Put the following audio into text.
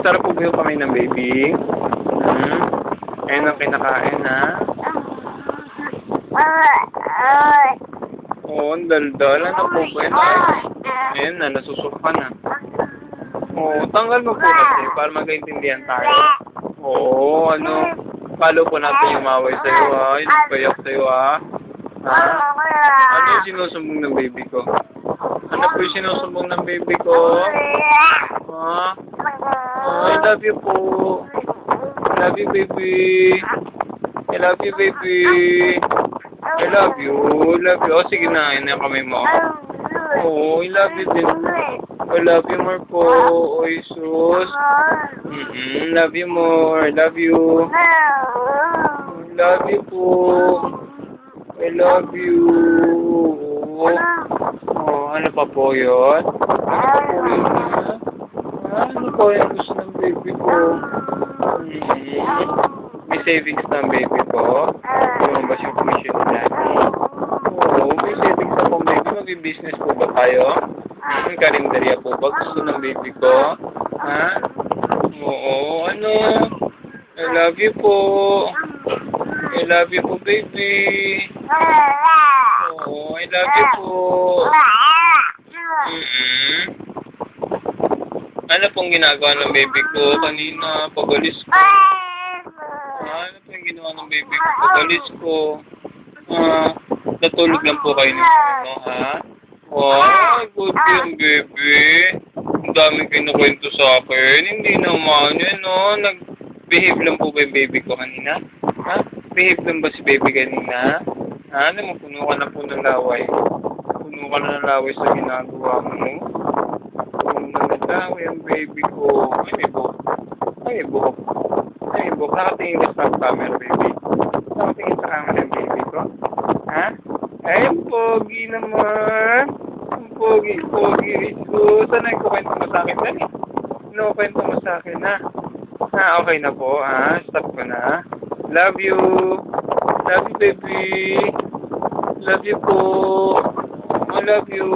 Masarap po ba yung kamay ng baby? Ayun ang kinakain, ha? Oo, ang daldal. Ano po ba yun? Ayun na, nasusuka na. Oo, tanggal mo po kasi para magkaintindihan tayo. Oo, ano? Follow po natin yung maway sa'yo, ha? Yung payak sa'yo, ha? Ha? Ano yung sinusumbong ng baby ko? Ano po yung sinusumbong ng baby ko? Ha? Oh, I love you po. I love you, baby. I love you, baby. I love you. I love you. Oh, sige na. Ayun na yung kamay mo. Oh, I love you din. I love you more po. Oh, Jesus. Love you more. I love you. I love you po. I love you. Oh, ano pa po yun? Ano pa po yun? Ano po yung gusto ng baby ko? May savings ng baby ko. Lumabas yung commission natin. Oo, may savings na po baby. Mag-business po ba tayo? Ang karinderya po ba? Gusto ng baby ko? Ha? Oo, ano? I love you po. I love you po, baby. Oo, I love you po. Ano pong ginagawa ng baby ko kanina? Pagalis ko. Ano pong ginawa ng baby ko? Pagalis ko. Natulog lang po kayo nito, no, ha? Wow, good yung baby. Ang daming kinukwento sa akin. Hindi naman yun, no? Nag-behave lang po ba yung baby ko kanina? Ha? Behave lang ba si baby kanina? Ha? Alam mo, puno ka na po ng laway. Puno ka na ng laway sa ginagawa mo. Naglawi ang baby ko. Ay, may buhok. Ay, may buhok. Ay, may buhok. Nakatingin ka sa camera, baby. Nakatingin sa camera yung baby ko. Ha? Ay, ang pogi naman. Ang pogi. So, saan ang kukwento mo sa akin, Dani? Ano kwento mo sa akin, ha? Ha, okay na po, ha? Stop ko na. Love you. Love you, baby. Love you po. I love you.